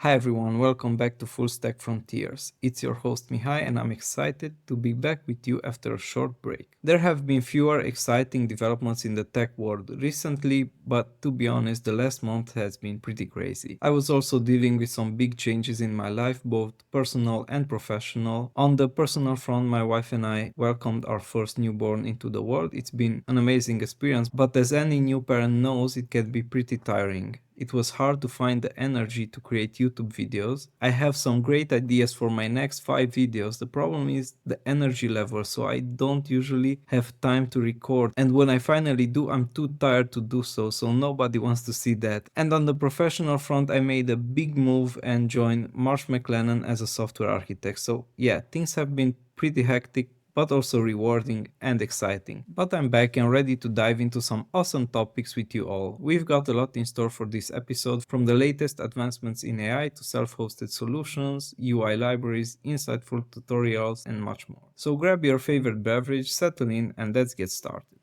Hi everyone, welcome back to Full Stack Frontiers. It's your host Mihai and I'm excited to be back with you after a short break. There have been fewer exciting developments in the tech world recently, but to be honest, the last month has been pretty crazy. I was also dealing with some big changes in my life, both personal and professional. On the personal front, my wife and I welcomed our first newborn into the world. It's been an amazing experience, but as any new parent knows, it can be pretty tiring. It was hard to find the energy to create YouTube videos. I have some great ideas for my next 5 videos. The problem is the energy level, so I don't usually have time to record. And when I finally do, I'm too tired to do so nobody wants to see that. And on the professional front, I made a big move and joined Marsh McLennan as a software architect. So yeah, things have been pretty hectic, but also rewarding and exciting. But I'm back and ready to dive into some awesome topics with you all. We've got a lot in store for this episode, from the latest advancements in AI to self-hosted solutions, UI libraries, insightful tutorials, and much more. So grab your favorite beverage, settle in, and let's get started.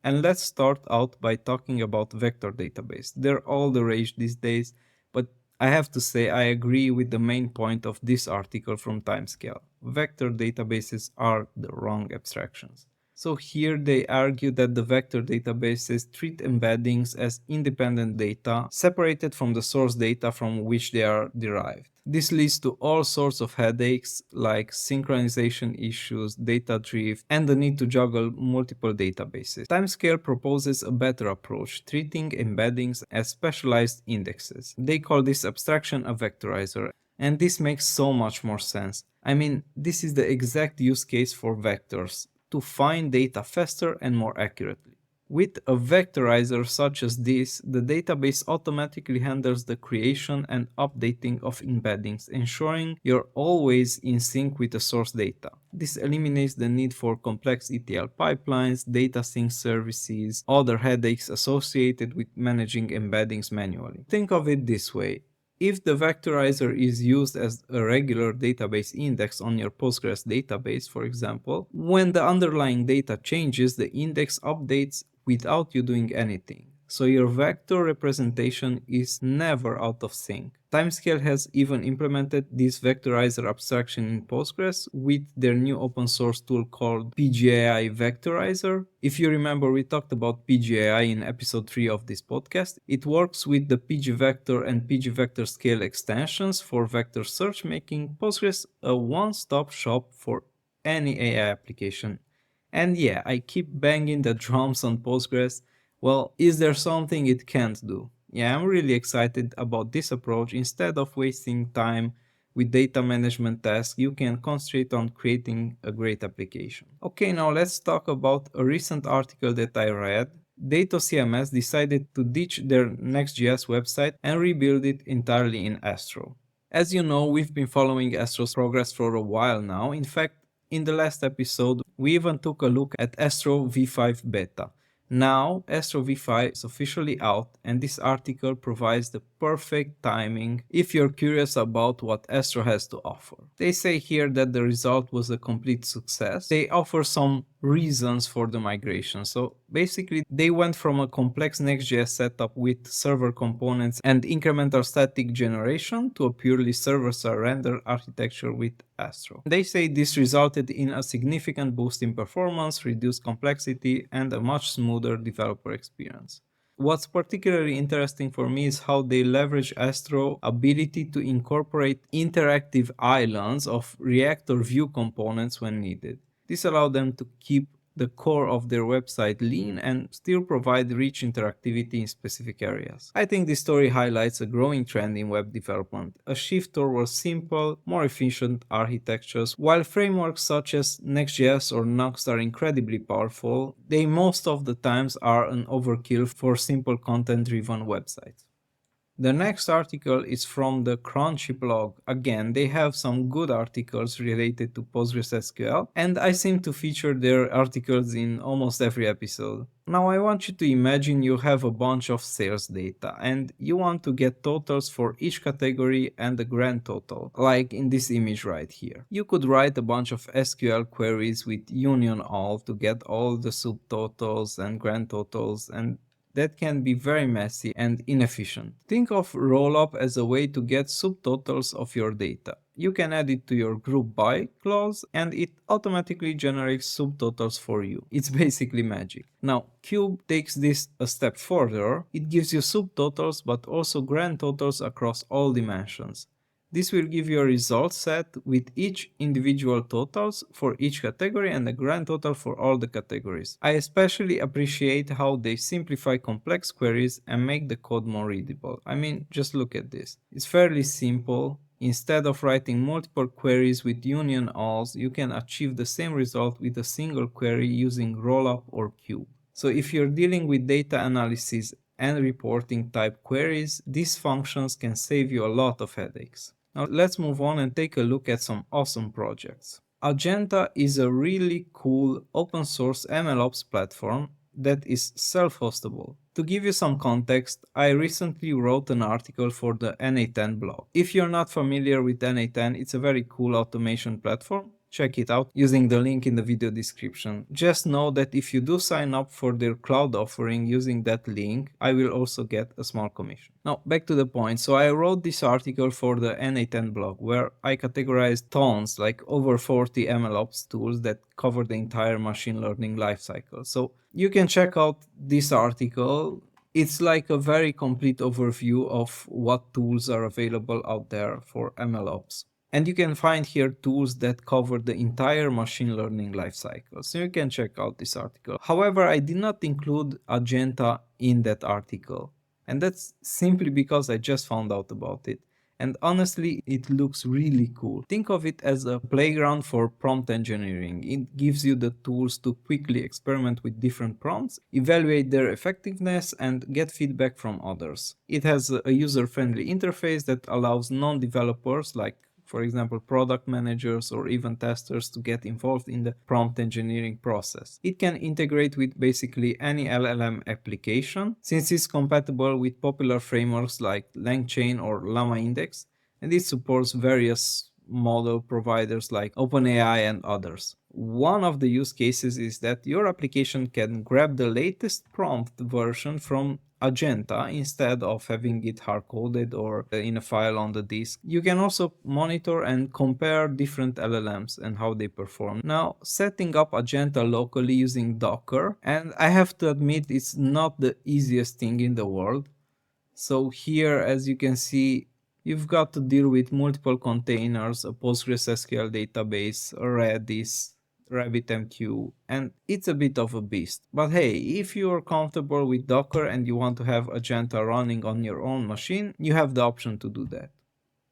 And let's start out by talking about vector database. They're all the rage these days, but I have to say I agree with the main point of this article from Timescale. Vector databases are the wrong abstractions. So here they argue that the vector databases treat embeddings as independent data, separated from the source data from which they are derived. This leads to all sorts of headaches like synchronization issues, data drift, and the need to juggle multiple databases. Timescale proposes a better approach, treating embeddings as specialized indexes. They call this abstraction a vectorizer, and this makes so much more sense. I mean, this is the exact use case for vectors, to find data faster and more accurately. With a vectorizer such as this, the database automatically handles the creation and updating of embeddings, ensuring you're always in sync with the source data. This eliminates the need for complex ETL pipelines, data sync services, other headaches associated with managing embeddings manually. Think of it this way. If the vectorizer is used as a regular database index on your Postgres database, for example, when the underlying data changes, the index updates without you doing anything. So your vector representation is never out of sync. Timescale has even implemented this vectorizer abstraction in Postgres with their new open source tool called pgai Vectorizer. If you remember, we talked about pgai in episode 3 of this podcast. It works with the pgvector and pgvectorscale extensions for vector search, making Postgres a one-stop shop for any AI application. And yeah, I keep banging the drums on Postgres. Well, is there something it can't do? Yeah, I'm really excited about this approach. Instead of wasting time with data management tasks, you can concentrate on creating a great application. Okay, now let's talk about a recent article that I read. DatoCMS decided to ditch their Next.js website and rebuild it entirely in Astro. As you know, we've been following Astro's progress for a while now. In fact, in the last episode, we even took a look at Astro v5 beta. Now, Astro v5 is officially out, and this article provides the perfect timing if you're curious about what Astro has to offer. They say here that the result was a complete success. They offer some reasons for the migration. So basically, they went from a complex Next.js setup with server components and incremental static generation to a purely server-side render architecture with Astro. They say this resulted in a significant boost in performance, reduced complexity, and a much smoother developer experience. What's particularly interesting for me is how they leverage Astro's ability to incorporate interactive islands of React or Vue components when needed. This allowed them to keep the core of their website lean and still provide rich interactivity in specific areas. I think this story highlights a growing trend in web development, a shift towards simple, more efficient architectures. While frameworks such as Next.js or Nuxt are incredibly powerful, they most of the times are an overkill for simple content-driven websites. The next article is from the Crunchy blog. Again, they have some good articles related to PostgreSQL, and I seem to feature their articles in almost every episode. Now I want you to imagine you have a bunch of sales data and you want to get totals for each category and the grand total, like in this image right here. You could write a bunch of SQL queries with union all to get all the subtotals and grand totals, and that can be very messy and inefficient. Think of ROLLUP as a way to get subtotals of your data. You can add it to your group by clause and it automatically generates subtotals for you. It's basically magic. Now, Cube takes this a step further. It gives you subtotals but also grand totals across all dimensions. This will give you a result set with each individual totals for each category and a grand total for all the categories. I especially appreciate how they simplify complex queries and make the code more readable. I mean, just look at this. It's fairly simple. Instead of writing multiple queries with union alls, you can achieve the same result with a single query using rollup or cube. So if you're dealing with data analysis and reporting type queries, these functions can save you a lot of headaches. Now let's move on and take a look at some awesome projects. Agenta is a really cool open source MLOps platform that is self-hostable. To give you some context, I recently wrote an article for the NA10 blog. If you're not familiar with NA10, it's a very cool automation platform. Check it out using the link in the video description. Just know that if you do sign up for their cloud offering using that link, I will also get a small commission. Now back to the point. So I wrote this article for the NA10 blog where I categorized tons, like over 40 MLOps tools that cover the entire machine learning lifecycle. So you can check out this article. It's like a very complete overview of what tools are available out there for MLOps. And you can find here tools that cover the entire machine learning lifecycle. So you can check out this article. However, I did not include Agenta in that article. And that's simply because I just found out about it. And honestly, it looks really cool. Think of it as a playground for prompt engineering. It gives you the tools to quickly experiment with different prompts, evaluate their effectiveness, and get feedback from others. It has a user-friendly interface that allows non-developers like for example, product managers or even testers to get involved in the prompt engineering process. It can integrate with basically any LLM application since it's compatible with popular frameworks like LangChain or LlamaIndex, and it supports various model providers like OpenAI and others. One of the use cases is that your application can grab the latest prompt version from Agenta instead of having it hard-coded or in a file on the disk. You can also monitor and compare different LLMs and how they perform. Now, setting up Agenta locally using Docker, and I have to admit it's not the easiest thing in the world. So here, as you can see, you've got to deal with multiple containers, a PostgreSQL database, a Redis, RabbitMQ, and it's a bit of a beast. But hey, if you're comfortable with Docker and you want to have Agenta running on your own machine, you have the option to do that.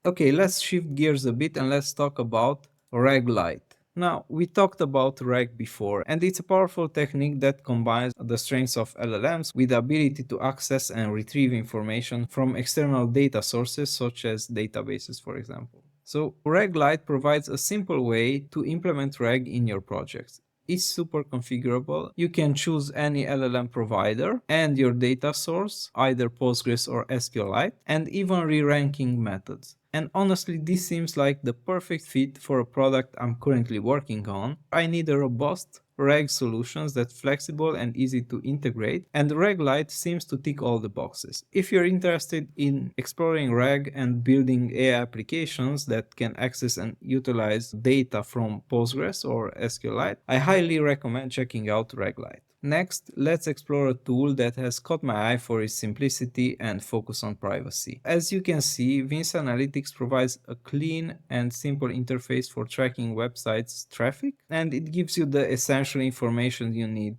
Okay, let's shift gears a bit and let's talk about RegLite. Now, we talked about reg before, and it's a powerful technique that combines the strengths of LLMs with the ability to access and retrieve information from external data sources such as databases, for example. So RegLite provides a simple way to implement reg in your projects. It's super configurable. You can choose any LLM provider and your data source, either Postgres or SQLite, and even re-ranking methods. And honestly, this seems like the perfect fit for a product I'm currently working on. I need a robust reg solutions that's flexible and easy to integrate, and RegLite seems to tick all the boxes. If you're interested in exploring reg and building AI applications that can access and utilize data from Postgres or SQLite, I highly recommend checking out RegLite. Next, let's explore a tool that has caught my eye for its simplicity and focus on privacy. As you can see, Vince Analytics provides a clean and simple interface for tracking websites' traffic, and it gives you the essential information you need,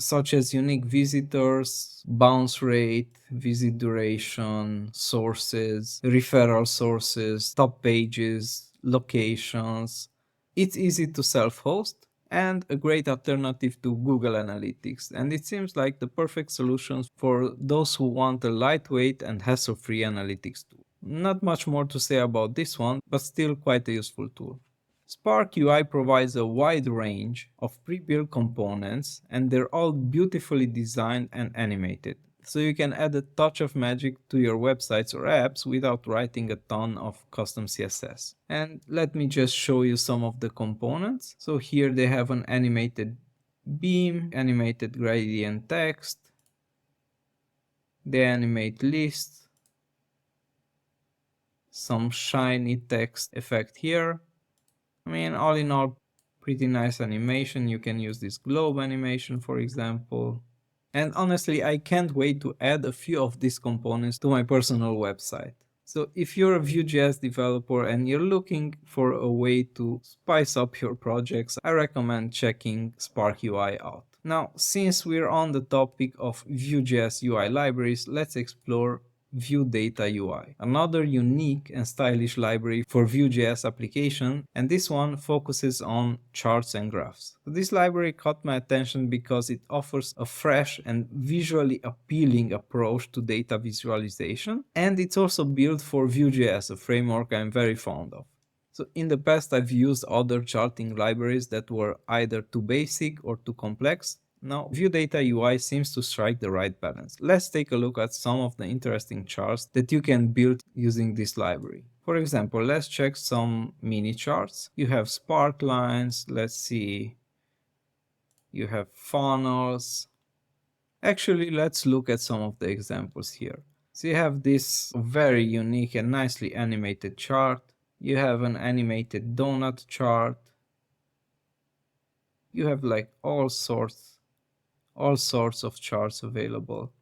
such as unique visitors, bounce rate, visit duration, sources, referral sources, top pages, locations. It's easy to self-host and a great alternative to Google Analytics, and it seems like the perfect solution for those who want a lightweight and hassle-free analytics tool. Not much more to say about this one, but still quite a useful tool. Spark UI provides a wide range of pre-built components, and they're all beautifully designed and animated. So you can add a touch of magic to your websites or apps without writing a ton of custom CSS. And let me just show you some of the components. So here they have an animated beam, animated gradient text, They animate lists, some shiny text effect here. I mean, all in all, pretty nice animation. You can use this globe animation, for example. And honestly, I can't wait to add a few of these components to my personal website. So if you're a Vue.js developer and you're looking for a way to spice up your projects, I recommend checking Spark UI out. Now, since we're on the topic of Vue.js UI libraries, let's explore Vue Data UI, another unique and stylish library for Vue.js application, and this one focuses on charts and graphs. This library caught my attention because it offers a fresh and visually appealing approach to data visualization, and it's also built for Vue.js, a framework I'm very fond of. So in the past I've used other charting libraries that were either too basic or too complex. Now, Vue Data UI seems to strike the right balance. Let's take a look at some of the interesting charts that you can build using this library. For example, let's check some mini charts. You have spark lines, let's see, you have funnels. Actually, let's look at some of the examples here. So you have this very unique and nicely animated chart. You have an animated donut chart. You have like all sorts of charts available.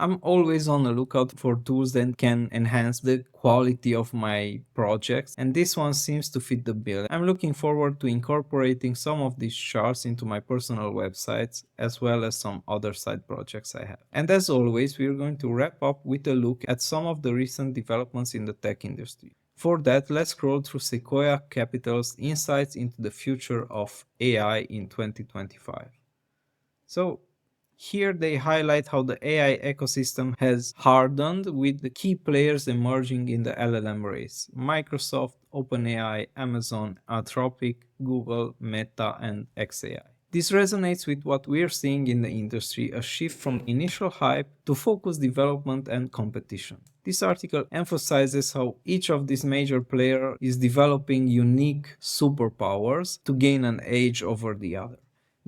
I'm always on the lookout for tools that can enhance the quality of my projects, and this one seems to fit the bill. I'm looking forward to incorporating some of these charts into my personal websites, as well as some other side projects I have. And as always, we're going to wrap up with a look at some of the recent developments in the tech industry. For that, let's scroll through Sequoia Capital's insights into the future of AI in 2025. So, here they highlight how the AI ecosystem has hardened with the key players emerging in the LLM race: Microsoft, OpenAI, Amazon, Anthropic, Google, Meta, and xAI. This resonates with what we're seeing in the industry, a shift from initial hype to focused development and competition. This article emphasizes how each of these major players is developing unique superpowers to gain an edge over the other.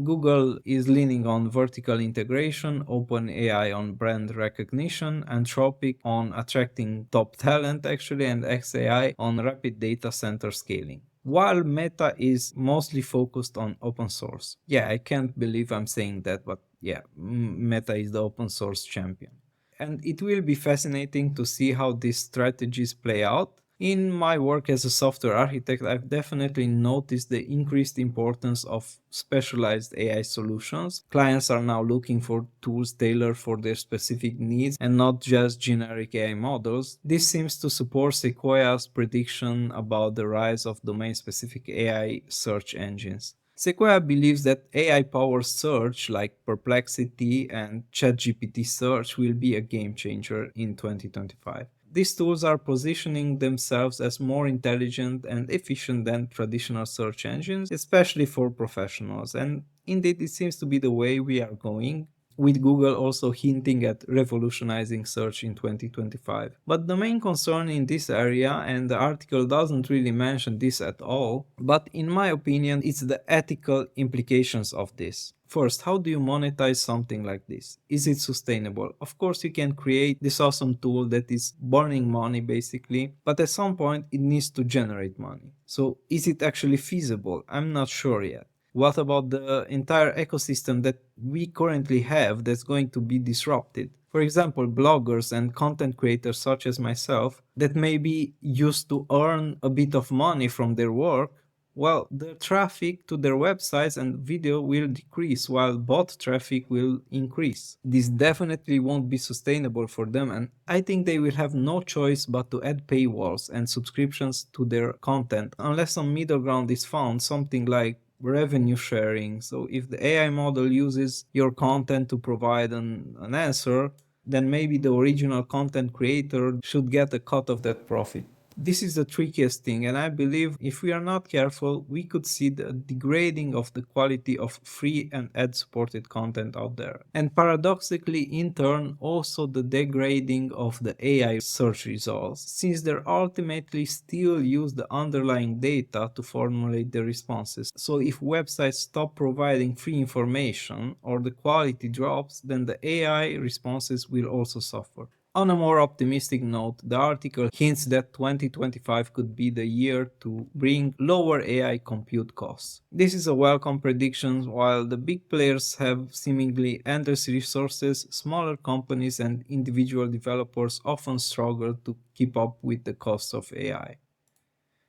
Google is leaning on vertical integration, OpenAI on brand recognition, Anthropic on attracting top talent actually, and xAI on rapid data center scaling. While Meta is mostly focused on open source. Yeah, I can't believe I'm saying that, but yeah, Meta is the open source champion. And it will be fascinating to see how these strategies play out. In my work as a software architect, I've definitely noticed the increased importance of specialized AI solutions. Clients are now looking for tools tailored for their specific needs and not just generic AI models. This seems to support Sequoia's prediction about the rise of domain-specific AI search engines. Sequoia believes that AI-powered search like Perplexity and ChatGPT search will be a game changer in 2025. These tools are positioning themselves as more intelligent and efficient than traditional search engines, especially for professionals. And indeed, it seems to be the way we are going, with Google also hinting at revolutionizing search in 2025. But the main concern in this area, and the article doesn't really mention this at all, but in my opinion, it's the ethical implications of this. First, how do you monetize something like this? Is it sustainable? Of course, you can create this awesome tool that is burning money basically, but at some point it needs to generate money. So is it actually feasible? I'm not sure yet. What about the entire ecosystem that we currently have that's going to be disrupted? For example, bloggers and content creators such as myself that maybe used to earn a bit of money from their work, well, the traffic to their websites and video will decrease while bot traffic will increase. This definitely won't be sustainable for them, and I think they will have no choice but to add paywalls and subscriptions to their content unless some middle ground is found, something like revenue sharing. So if the AI model uses your content to provide an answer, then maybe the original content creator should get a cut of that profit. This is the trickiest thing, and I believe if we are not careful, we could see the degrading of the quality of free and ad-supported content out there. And paradoxically, in turn, also the degrading of the AI search results, since they ultimately still use the underlying data to formulate the responses. So if websites stop providing free information or the quality drops, then the AI responses will also suffer. On a more optimistic note, the article hints that 2025 could be the year to bring lower AI compute costs. This is a welcome prediction. While the big players have seemingly endless resources, smaller companies and individual developers often struggle to keep up with the cost of AI.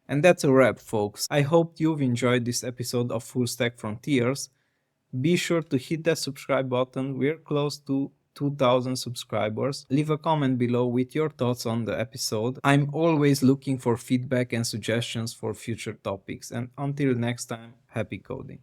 And that's a wrap, folks. I hope you've enjoyed this episode of Full Stack Frontiers. Be sure to hit that subscribe button. We're close to 2000 subscribers. Leave a comment below with your thoughts on the episode. I'm always looking for feedback and suggestions for future topics. And until next time, happy coding.